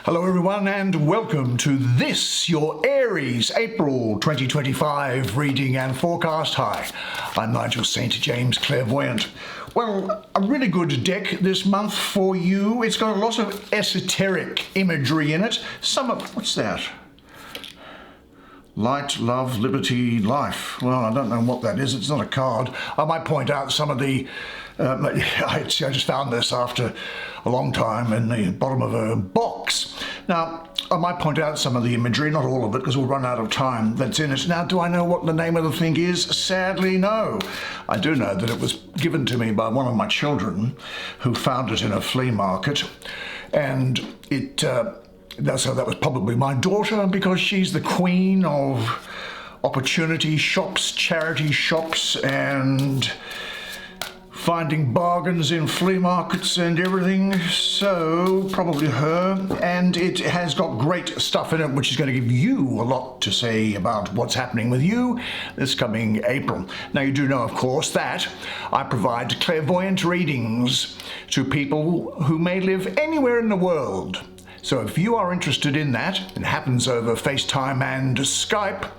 Hello everyone and welcome to this, your Aries April 2025 reading and forecast. Hi, I'm Nigel Saint James, Clairvoyant. Well, a really good deck this month for you. It's got a lot of esoteric imagery in it. Some of, what's that? Light, love, liberty, life. Well, I don't know what that is. It's not a card. I might point out some of the... I just found this after a long time in the bottom of a box. Now, I might point out some of the imagery, not all of it, because we'll run out of time that's in it. Now, do I know what the name of the thing is? Sadly, no. I do know that it was given to me by one of my children who found it in a flea market. And it... So that was probably my daughter, because she's the queen of opportunity shops, charity shops, and finding bargains in flea markets and everything. So probably her. And it has got great stuff in it, which is going to give you a lot to say about what's happening with you this coming April. Now, you do know, of course, that I provide clairvoyant readings to people who may live anywhere in the world. So if you are interested in that, it happens over FaceTime and Skype,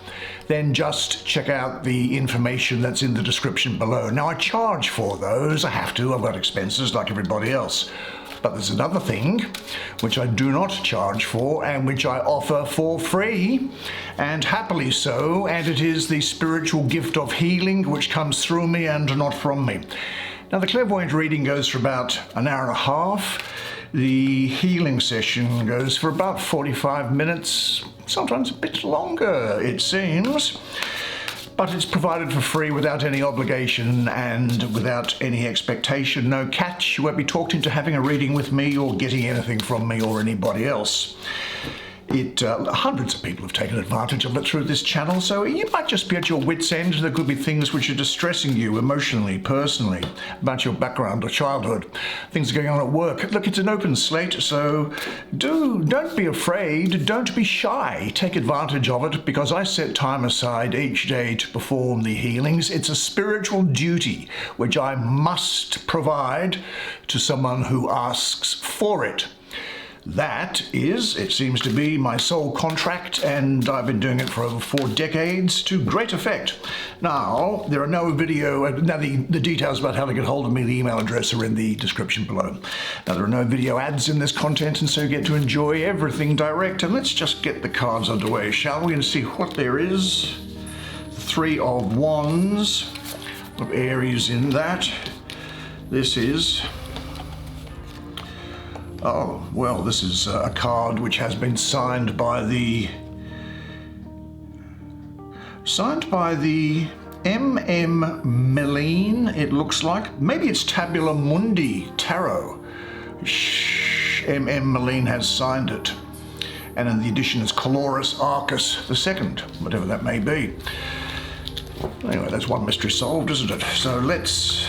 then just check out the information that's in the description below. Now, I charge for those. I have to. I've got expenses like everybody else. But there's another thing which I do not charge for and which I offer for free, and happily so, and it is the spiritual gift of healing which comes through me and not from me. Now, the clairvoyant reading goes for about an hour and a half. The healing session goes for about 45 minutes, sometimes a bit longer, it seems. But it's provided for free without any obligation and without any expectation. No catch. You won't be talked into having a reading with me or getting anything from me or anybody else. Hundreds of people have taken advantage of it through this channel, so you might just be at your wit's end. There could be things which are distressing you emotionally, personally, about your background or childhood. Things are going on at work. Look, it's an open slate, so don't be afraid, don't be shy. Take advantage of it, because I set time aside each day to perform the healings. It's a spiritual duty which I must provide to someone who asks for it. That is, it seems to be, my sole contract, and I've been doing it for over 4 decades to great effect. Now, there are no video, the details about how to get hold of me, the email address are in the description below. Now, there are no video ads in this content, and so you get to enjoy everything direct. And let's just get the cards underway, shall we, and see what there is. The 3 of Wands, of Aries in that. This is... Oh, well, this is a card which has been signed by the M.M. Meline, it looks like. Maybe it's Tabula Mundi Tarot. M.M. Meline has signed it. And in the edition is Coloris Arcus II, whatever that may be. Anyway, that's one mystery solved, isn't it? So let's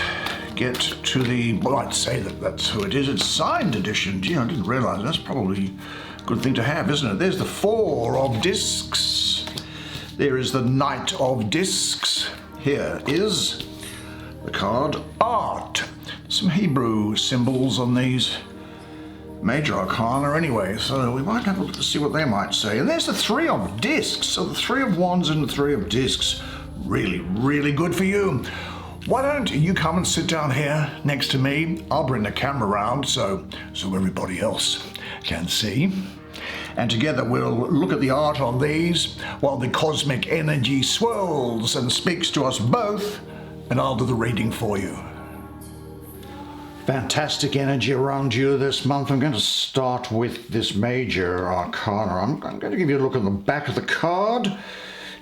get to the, well, I'd say that's who it is. It's signed edition. Gee, I didn't realize. That's probably a good thing to have, isn't it? There's the 4 of Discs. There is the Knight of Discs. Here is the card Art. Some Hebrew symbols on these major arcana anyway, so we might have a look to see what they might say. And there's the 3 of Discs. So the 3 of Wands and the 3 of Discs. Really, really good for you. Why don't you come and sit down here next to me? I'll bring the camera around so everybody else can see. And together we'll look at the art on these while the cosmic energy swirls and speaks to us both, and I'll do the reading for you. Fantastic energy around you this month. I'm going to start with this major arcana. I'm going to give you a look at the back of the card,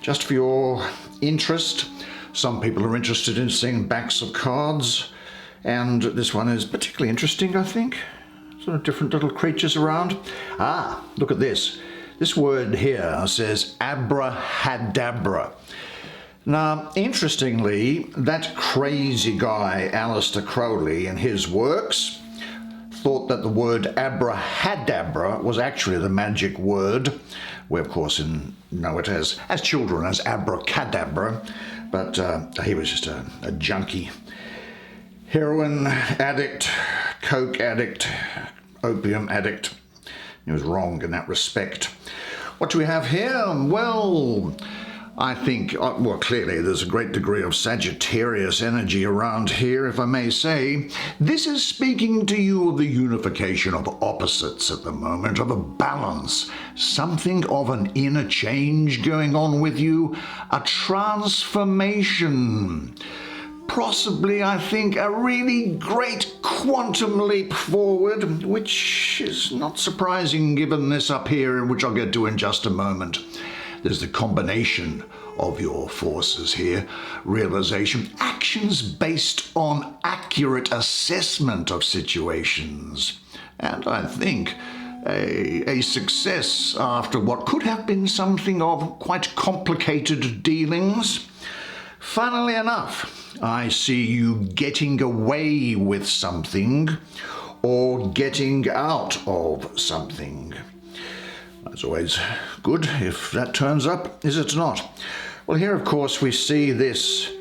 just for your interest. Some people are interested in seeing backs of cards, and this one is particularly interesting, I think. Sort of different little creatures around. Ah, look at this. This word here says abrahadabra. Now, interestingly, that crazy guy, Aleister Crowley, in his works, thought that the word abrahadabra was actually the magic word. We, of course, know it as children as abracadabra. But he was just a junkie. Heroin addict, coke addict, opium addict, He was wrong in that respect. What do we have here? Well, I think, well, clearly there's a great degree of Sagittarius energy around here, if I may say. This is speaking to you of the unification of opposites at the moment, of a balance, something of an inner change going on with you, a transformation. Possibly, I think, a really great quantum leap forward, which is not surprising given this up here, which I'll get to in just a moment. There's the combination of your forces here, realization, actions based on accurate assessment of situations, and I think a success after what could have been something of quite complicated dealings. Funnily enough, I see you getting away with something or getting out of something. That's always good if that turns up, is it not? Well, here, of course, we see this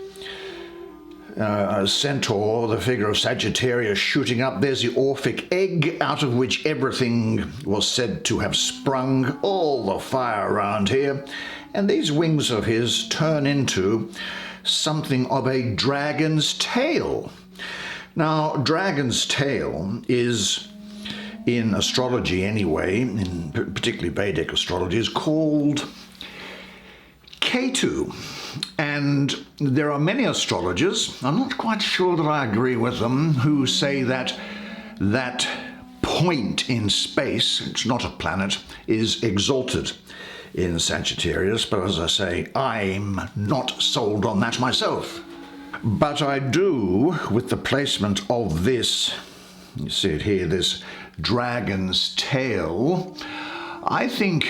centaur, the figure of Sagittarius, shooting up. There's the Orphic egg out of which everything was said to have sprung, all the fire around here. And these wings of his turn into something of a dragon's tail. Now, dragon's tail is, in astrology anyway, in particularly Vedic astrology, is called Ketu. And there are many astrologers, I'm not quite sure that I agree with them, who say that that point in space, it's not a planet, is exalted in Sagittarius, but as I say, I'm not sold on that myself. But I do, with the placement of this, you see it here, this dragon's tail, I think,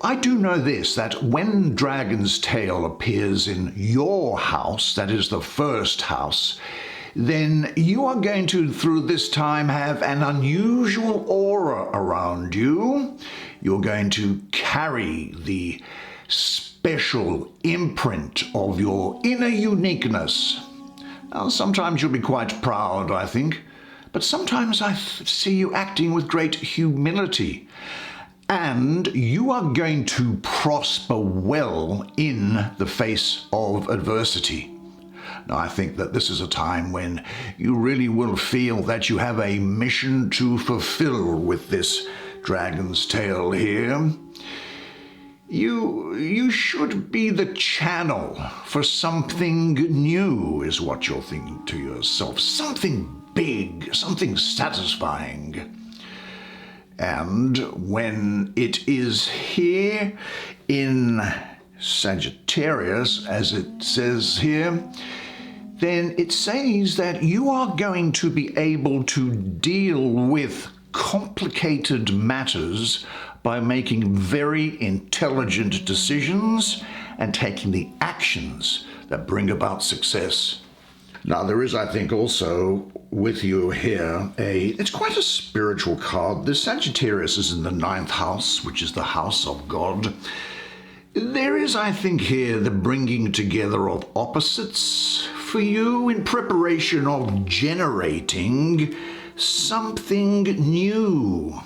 I do know this, that when dragon's tail appears in your house, that is the first house, then you are going to, through this time, have an unusual aura around you. You're going to carry the special imprint of your inner uniqueness. Now, sometimes you'll be quite proud, I think, but sometimes I see you acting with great humility. And you are going to prosper well in the face of adversity. Now, I think that this is a time when you really will feel that you have a mission to fulfill with this dragon's tail here. You should be the channel for something new, is what you're thinking to yourself. Something big, something satisfying. And when it is here in Sagittarius, as it says here, then it says that you are going to be able to deal with complicated matters by making very intelligent decisions and taking the actions that bring about success. Now, there is, I think, also with you here it's quite a spiritual card. The Sagittarius is in the 9th house, which is the house of God. There is, I think, here the bringing together of opposites for you in preparation of generating something new.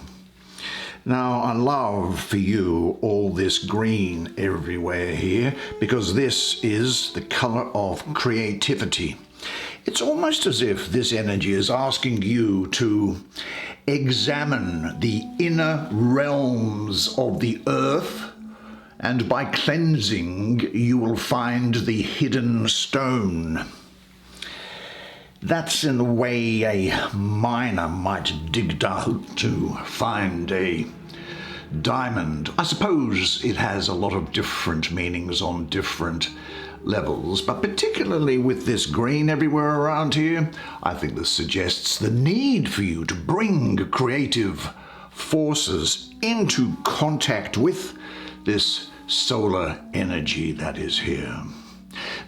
Now, I love for you all this green everywhere here, because this is the color of creativity. It's almost as if this energy is asking you to examine the inner realms of the earth, and by cleansing, you will find the hidden stone. That's in a way a miner might dig down to find a diamond. I suppose it has a lot of different meanings on different levels, but particularly with this green everywhere around here, I think this suggests the need for you to bring creative forces into contact with this solar energy that is here.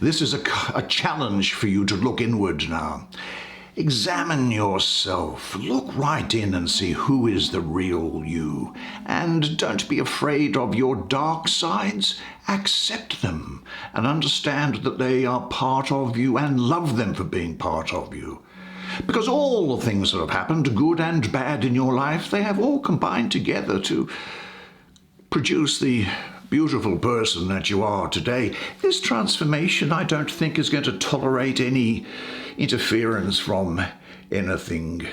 This is a challenge for you to look inward now. Examine yourself. Look right in and see who is the real you. And don't be afraid of your dark sides. Accept them and understand that they are part of you and love them for being part of you. Because all the things that have happened, good and bad in your life, they have all combined together to produce the beautiful person that you are today. This transformation, I don't think, is going to tolerate any interference from anything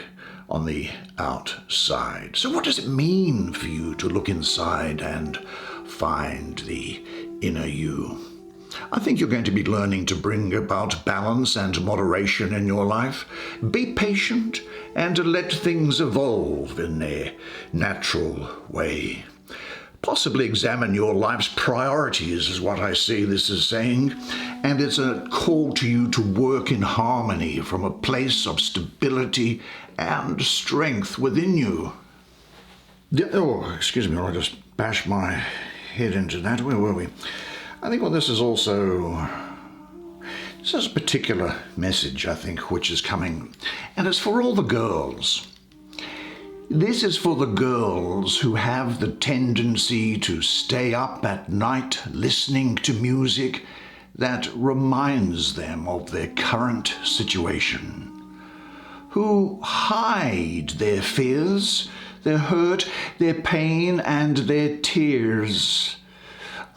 on the outside. So what does it mean for you to look inside and find the inner you? I think you're going to be learning to bring about balance and moderation in your life. Be patient and let things evolve in their natural way. Possibly examine your life's priorities is what I see this as saying, and it's a call to you to work in harmony from a place of stability and strength within you. Oh, excuse me, I just bashed my head into that. Where were we? I think this is a particular message, I think, which is coming, and it's for all the girls. This is for the girls who have the tendency to stay up at night listening to music that reminds them of their current situation, who hide their fears, their hurt, their pain, and their tears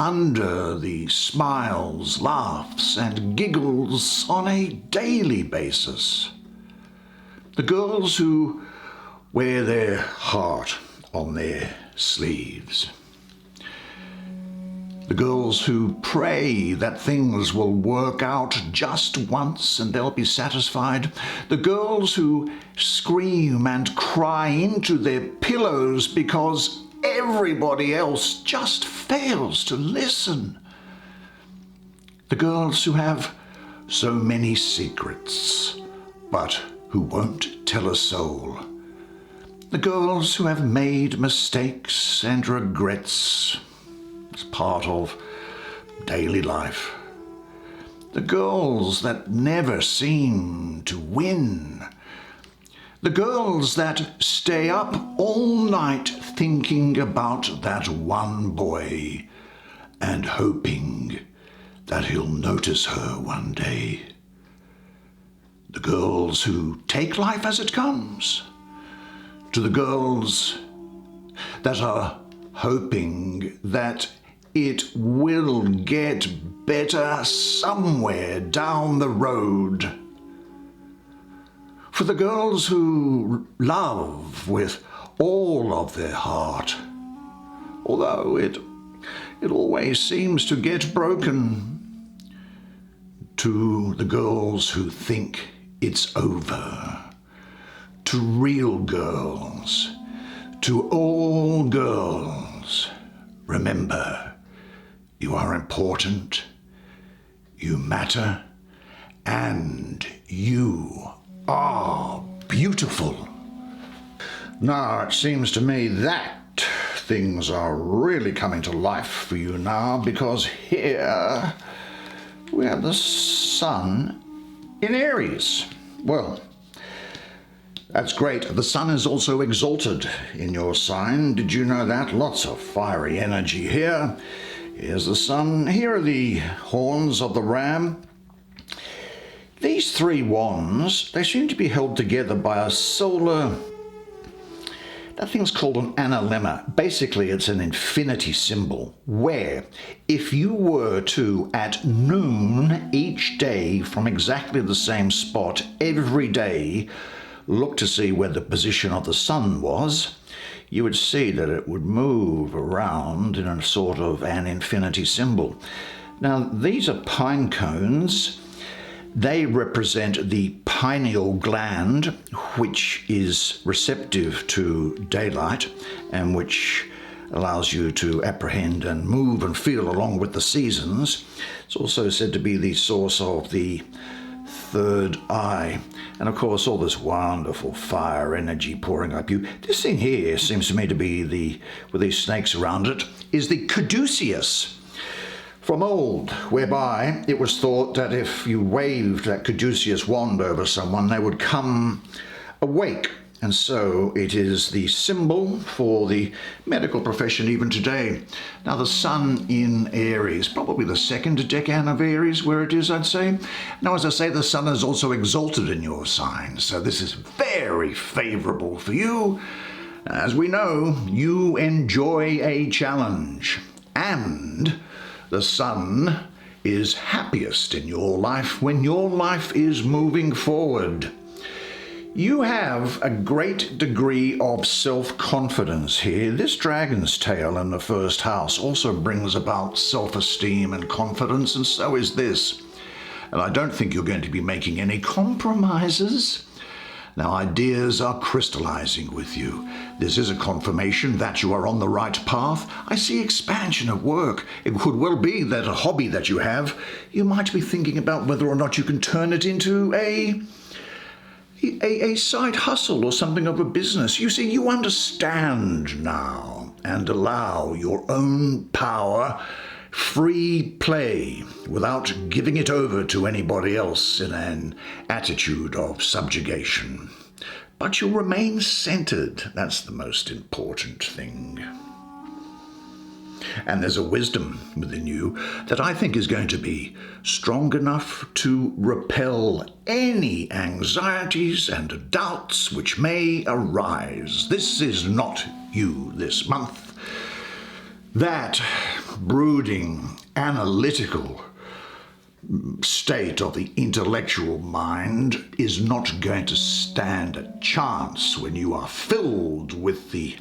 under the smiles, laughs, and giggles on a daily basis. The girls who wear their heart on their sleeves. The girls who pray that things will work out just once and they'll be satisfied. The girls who scream and cry into their pillows because everybody else just fails to listen. The girls who have so many secrets, but who won't tell a soul. The girls who have made mistakes and regrets as part of daily life. The girls that never seem to win. The girls that stay up all night thinking about that one boy and hoping that he'll notice her one day. The girls who take life as it comes. To the girls that are hoping that it will get better somewhere down the road. For the girls who love with all of their heart, although it always seems to get broken. To the girls who think it's over. To real girls, to all girls, remember, you are important, you matter, and you are beautiful. Now, it seems to me that things are really coming to life for you now, because here we have the Sun in Aries. Well, that's great. The Sun is also exalted in your sign. Did you know that? Lots of fiery energy here. Here's the Sun. Here are the horns of the ram. These three wands, they seem to be held together by a solar... That thing's called an analemma. Basically, it's an infinity symbol where if you were to, at noon each day from exactly the same spot every day, look to see where the position of the Sun was, you would see that it would move around in a sort of an infinity symbol. Now, these are pine cones. They represent the pineal gland, which is receptive to daylight and which allows you to apprehend and move and feel along with the seasons. It's also said to be the source of the third eye. And of course, all this wonderful fire energy pouring up you. This thing here seems to me to be with these snakes around it, is the caduceus from old, whereby it was thought that if you waved that caduceus wand over someone, they would come awake And so it is the symbol for the medical profession even today. Now the sun in Aries, probably the second decan of Aries where it is, I'd say. Now, as I say, the sun is also exalted in your sign, so this is very favorable for you. As we know, you enjoy a challenge, and the sun is happiest in your life when your life is moving forward. You have a great degree of self-confidence here. This dragon's tail in the first house also brings about self-esteem and confidence, and so is this. And I don't think you're going to be making any compromises. Now, ideas are crystallizing with you. This is a confirmation that you are on the right path. I see expansion of work. It could well be that a hobby that you have, you might be thinking about whether or not you can turn it into a side hustle or something of a business. You see, you understand now and allow your own power free play without giving it over to anybody else in an attitude of subjugation. But you'll remain centered. That's the most important thing. And there's a wisdom within you that I think is going to be strong enough to repel any anxieties and doubts which may arise. This is not you this month. That brooding, analytical state of the intellectual mind is not going to stand a chance when you are filled with the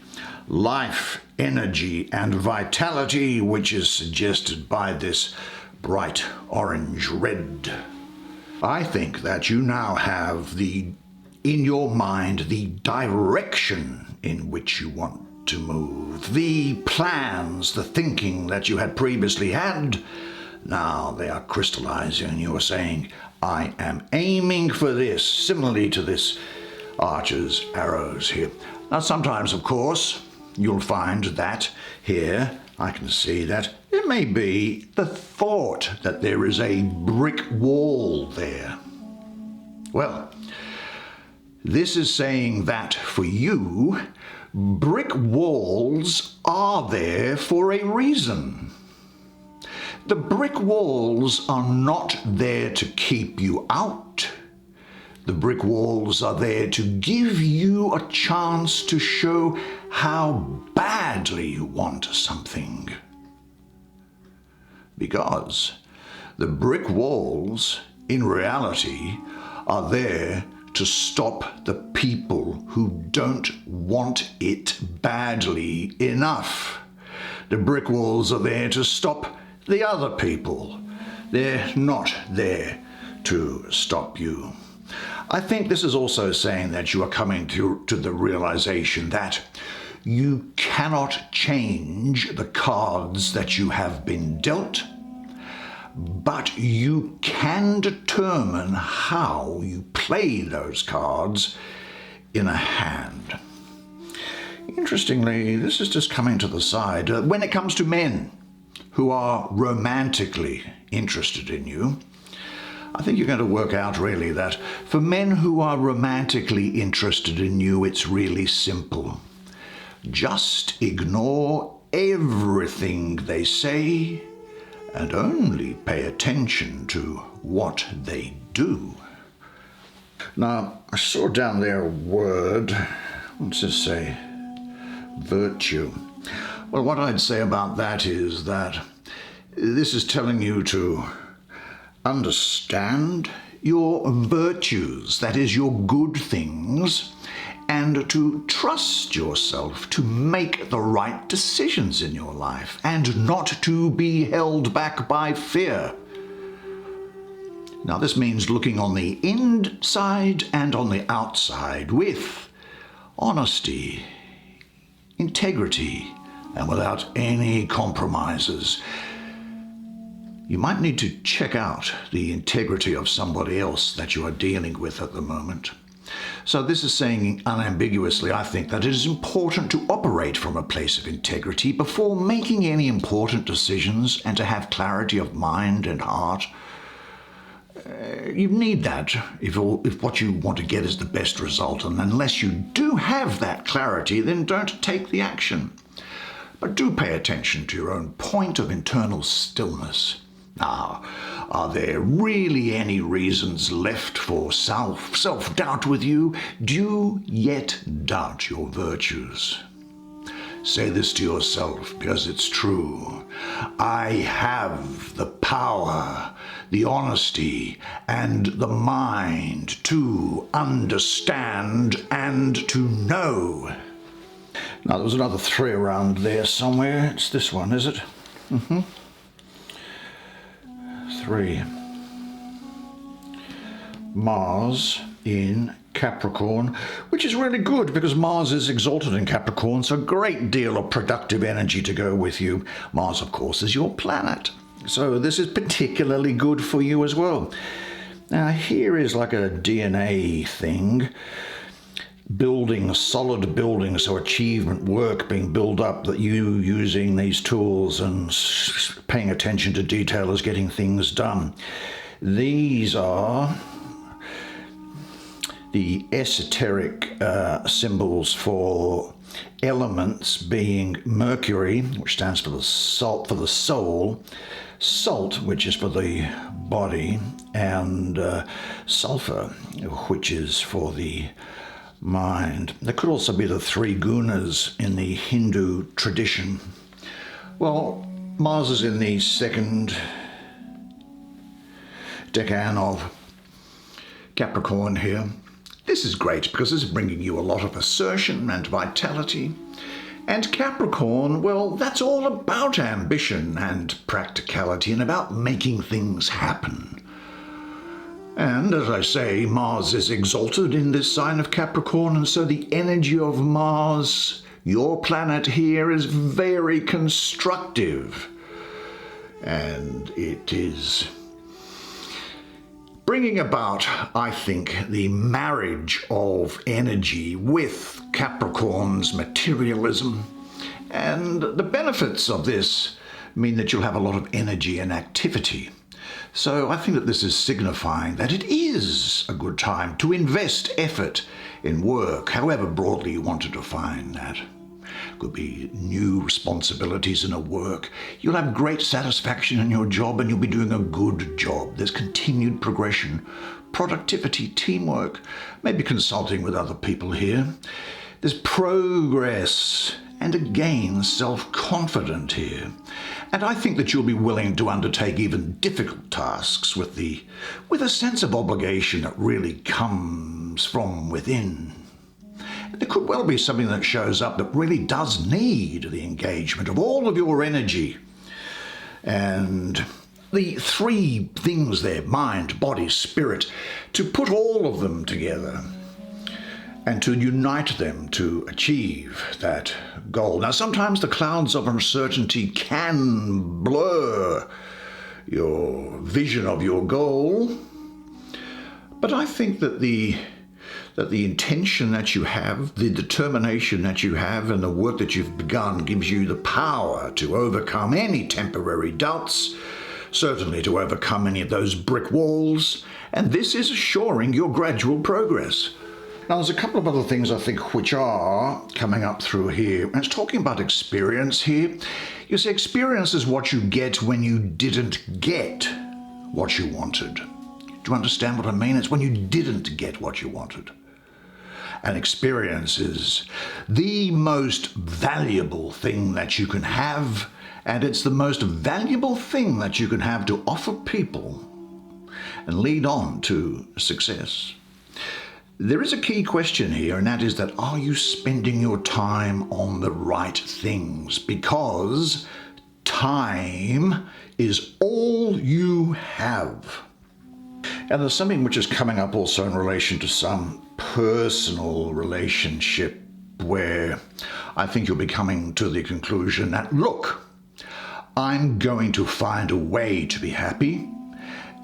life, energy, and vitality which is suggested by this bright orange-red. I think that you now have in your mind the direction in which you want to move, the plans, the thinking that you had previously had. Now they are crystallizing and you are saying, I am aiming for this, similarly to this archer's arrows here. Now sometimes, of course, you'll find that here, I can see that it may be the thought that there is a brick wall there. Well, this is saying that for you, brick walls are there for a reason. The brick walls are not there to keep you out. The brick walls are there to give you a chance to show how badly you want something. Because the brick walls, in reality, are there to stop the people who don't want it badly enough. The brick walls are there to stop the other people. They're not there to stop you. I think this is also saying that you are coming to the realization that you cannot change the cards that you have been dealt, but you can determine how you play those cards in a hand. Interestingly, this is just coming to the side. When it comes to men who are romantically interested in you, I think you're going to work out really that for men who are romantically interested in you, it's really simple. Just ignore everything they say and only pay attention to what they do. Now, I saw down there a word, what's this say? Virtue. Well, what I'd say about that is that this is telling you to understand your virtues, that is, your good things, and to trust yourself to make the right decisions in your life and not to be held back by fear. Now, this means looking on the inside and on the outside with honesty, integrity, and without any compromises. You might need to check out the integrity of somebody else that you are dealing with at the moment. So this is saying unambiguously, I think, that it is important to operate from a place of integrity before making any important decisions and to have clarity of mind and heart. you need that if what you want to get is the best result. And unless you do have that clarity, then don't take the action. But do pay attention to your own point of internal stillness. Now, are there really any reasons left for self-doubt with you? Do you yet doubt your virtues? Say this to yourself because it's true. I have the power, the honesty, and the mind to understand and to know. Now, there was another 3 around there somewhere. It's this one, is it? 3. Mars in Capricorn, which is really good because Mars is exalted in Capricorn, so a great deal of productive energy to go with you. Mars, of course, is your planet, so this is particularly good for you as well. Now, here is like a DNA thing. Solid building, so achievement work being built up, that you using these tools and paying attention to detail is getting things done. These are the esoteric symbols for elements, being Mercury, which stands for the soul, Salt, which is for the body, and Sulfur, which is for the mind. There could also be the 3 gunas in the Hindu tradition. Well, Mars is in the 2nd decan of Capricorn here. This is great because this is bringing you a lot of assertion and vitality. And Capricorn, well, that's all about ambition and practicality and about making things happen. And as I say, Mars is exalted in this sign of Capricorn, and so the energy of Mars, your planet here, is very constructive. And it is bringing about, I think, the marriage of energy with Capricorn's materialism. And the benefits of this mean that you'll have a lot of energy and activity. So I think that this is signifying that it is a good time to invest effort in work, however broadly you want to define that. Could be new responsibilities in a work. You'll have great satisfaction in your job and you'll be doing a good job. There's continued progression, productivity, teamwork, maybe consulting with other people here. There's progress and again self-confident here. And I think that you'll be willing to undertake even difficult tasks with a sense of obligation that really comes from within. There could well be something that shows up that really does need the engagement of all of your energy. And the 3 things there, mind, body, spirit, to put all of them together and to unite them to achieve that goal. Now, sometimes the clouds of uncertainty can blur your vision of your goal, but I think that the intention that you have, the determination that you have, and the work that you've begun gives you the power to overcome any temporary doubts, certainly to overcome any of those brick walls, and this is assuring your gradual progress. Now, there's a couple of other things I think which are coming up through here, and it's talking about experience here. You see, experience is what you get when you didn't get what you wanted. Do you understand what I mean? It's when you didn't get what you wanted. And experience is the most valuable thing that you can have, and it's the most valuable thing that you can have to offer people and lead on to success. There is a key question here, and that is that are you spending your time on the right things? Because time is all you have. And there's something which is coming up also in relation to some personal relationship where I think you'll be coming to the conclusion that, look, I'm going to find a way to be happy,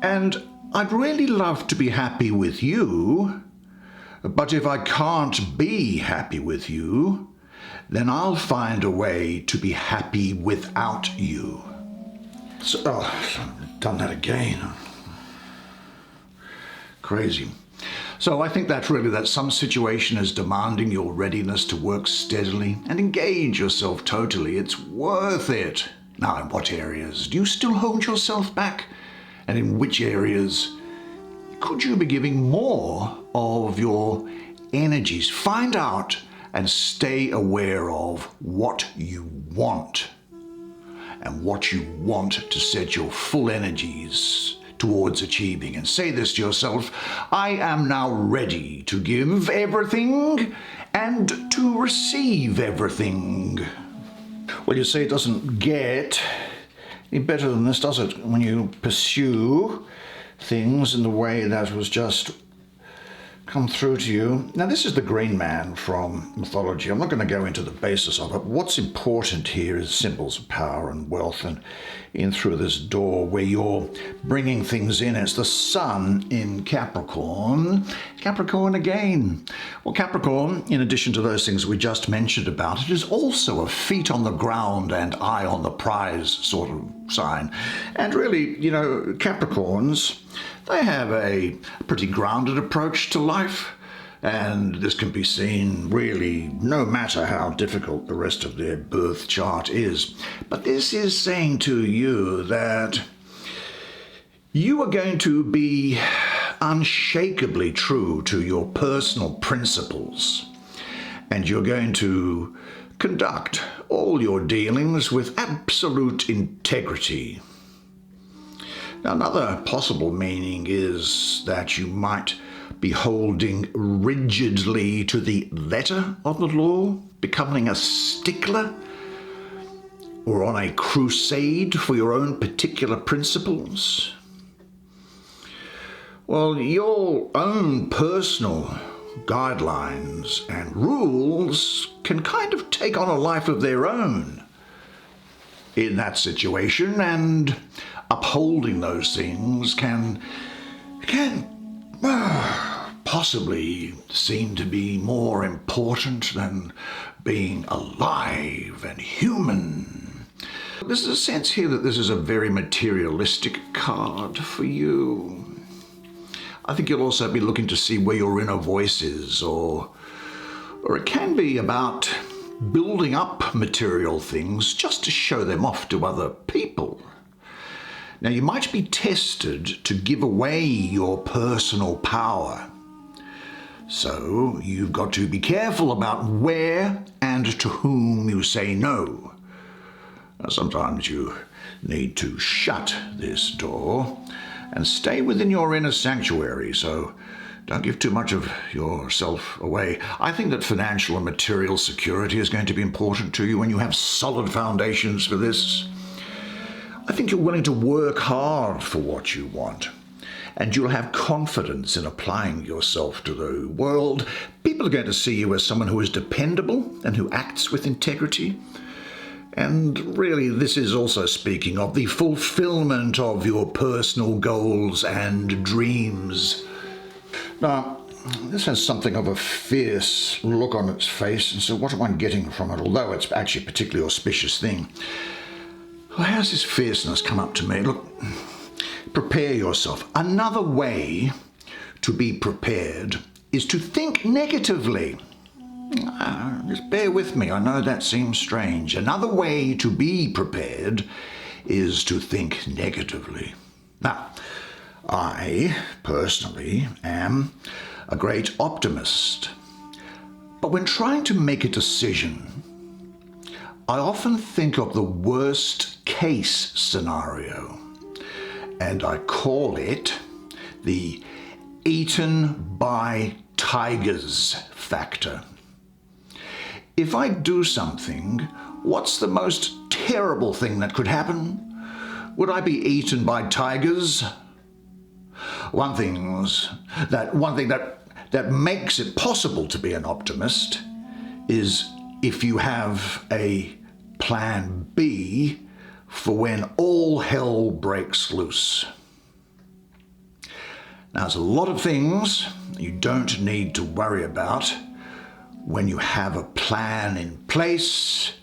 and I'd really love to be happy with you, but if I can't be happy with you, then I'll find a way to be happy without you. So, I've done that again. Crazy. So I think that's really that some situation is demanding your readiness to work steadily and engage yourself totally. It's worth it. Now, in what areas do you still hold yourself back? And in which areas could you be giving more of your energies? Find out and stay aware of what you want and what you want to set your full energies towards achieving. And say this to yourself: I am now ready to give everything and to receive everything. Well, you say it doesn't get any better than this, does it? When you pursue things in the way that was just come through to you. Now, this is the Green Man from mythology. I'm not going to go into the basis of it. What's important here is symbols of power and wealth, and in through this door where you're bringing things in. It's the Sun in Capricorn. Capricorn again. Well, Capricorn, in addition to those things we just mentioned about, it is also a feet on the ground and eye on the prize sort of sign. And really, you know, Capricorns, they have a pretty grounded approach to life, and this can be seen really no matter how difficult the rest of their birth chart is. But this is saying to you that you are going to be unshakably true to your personal principles, and you're going to conduct all your dealings with absolute integrity. Now, another possible meaning is that you might be holding rigidly to the letter of the law, becoming a stickler, or on a crusade for your own particular principles. Well, your own personal guidelines and rules can kind of take on a life of their own in that situation, and upholding those things can possibly seem to be more important than being alive and human. There's a sense here that this is a very materialistic card for you. I think you'll also be looking to see where your inner voice is, or it can be about building up material things just to show them off to other people. Now, you might be tested to give away your personal power. So you've got to be careful about where and to whom you say no. Now, sometimes you need to shut this door and stay within your inner sanctuary, so don't give too much of yourself away. I think that financial and material security is going to be important to you when you have solid foundations for this. I think you're willing to work hard for what you want, and you'll have confidence in applying yourself to the world. People are going to see you as someone who is dependable and who acts with integrity. And really, this is also speaking of the fulfillment of your personal goals and dreams. Now, this has something of a fierce look on its face, and so what am I getting from it? Although it's actually a particularly auspicious thing. Well, how's this fierceness come up to me? Look, prepare yourself. Another way to be prepared is to think negatively. Just bear with me, I know that seems strange. Another way to be prepared is to think negatively. Now, I personally am a great optimist, but when trying to make a decision, I often think of the worst case scenario, and I call it the eaten by tigers factor. If I do something, what's the most terrible thing that could happen? Would I be eaten by tigers? One thing that makes it possible to be an optimist is if you have a plan B for when all hell breaks loose. Now, there's a lot of things you don't need to worry about when you have a plan in place,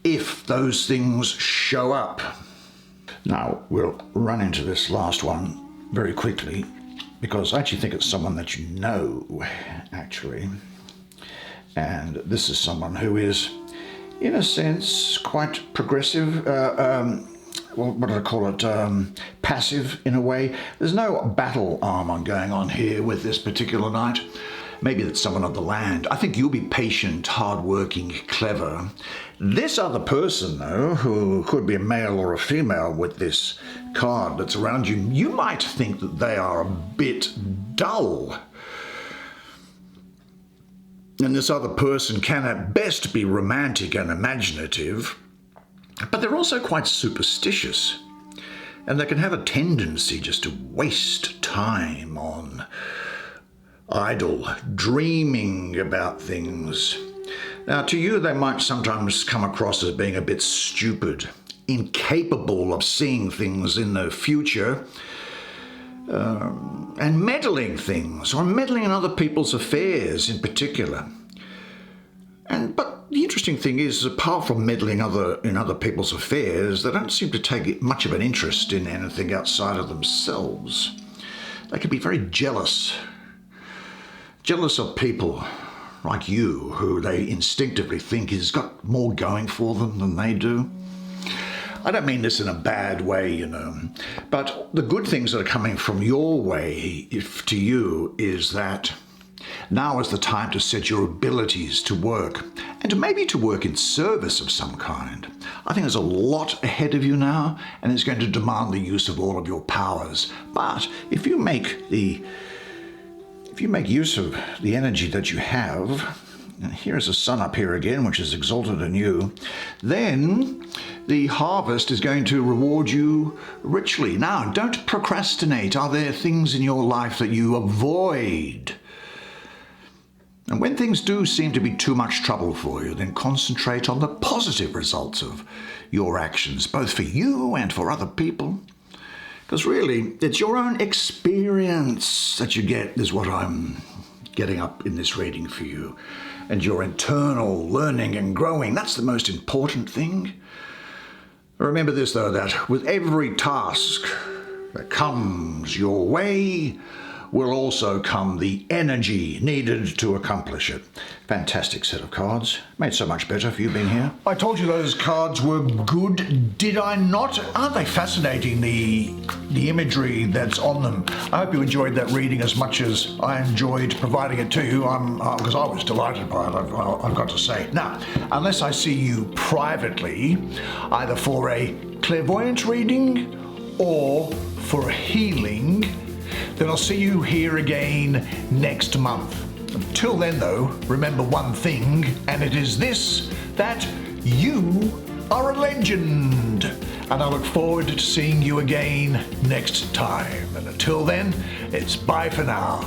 if those things show up. Now, we'll run into this last one very quickly. because I actually think it's someone that you know, actually. And this is someone who is, in a sense, quite progressive, what do I call it, passive in a way. There's no battle armor going on here with this particular knight. Maybe that's someone of the land. I think you'll be patient, hardworking, clever. This other person, though, who could be a male or a female with this card that's around you, you might think that they are a bit dull. And this other person can at best be romantic and imaginative, but they're also quite superstitious. And they can have a tendency just to waste time on idle dreaming about things. Now, to you, they might sometimes come across as being a bit stupid, incapable of seeing things in the future, and meddling things, or meddling in other people's affairs in particular. But the interesting thing is, apart from meddling in other people's affairs, they don't seem to take much of an interest in anything outside of themselves. They can be very jealous of people like you, who they instinctively think has got more going for them than they do. I don't mean this in a bad way, you know, but the good things that are coming from your way to you is that now is the time to set your abilities to work, and maybe to work in service of some kind. I think there's a lot ahead of you now, and it's going to demand the use of all of your powers. But if you make use of the energy that you have, and here's the sun up here again, which is exalted in you, then the harvest is going to reward you richly. Now, don't procrastinate. Are there things in your life that you avoid? And when things do seem to be too much trouble for you, then concentrate on the positive results of your actions, both for you and for other people. Because really, it's your own experience that you get is what I'm getting up in this reading for you. And your internal learning and growing, that's the most important thing. Remember this, though, that with every task that comes your way will also come the energy needed to accomplish it. Fantastic set of cards. Made so much better for you being here. I told you those cards were good, did I not? Aren't they fascinating, the imagery that's on them? I hope you enjoyed that reading as much as I enjoyed providing it to you, because I was delighted by it, I've got to say. Now, unless I see you privately, either for a clairvoyant reading or for a healing, then I'll see you here again next month. Until then, though, remember one thing, and it is this, that you are a legend. And I look forward to seeing you again next time. And until then, it's bye for now.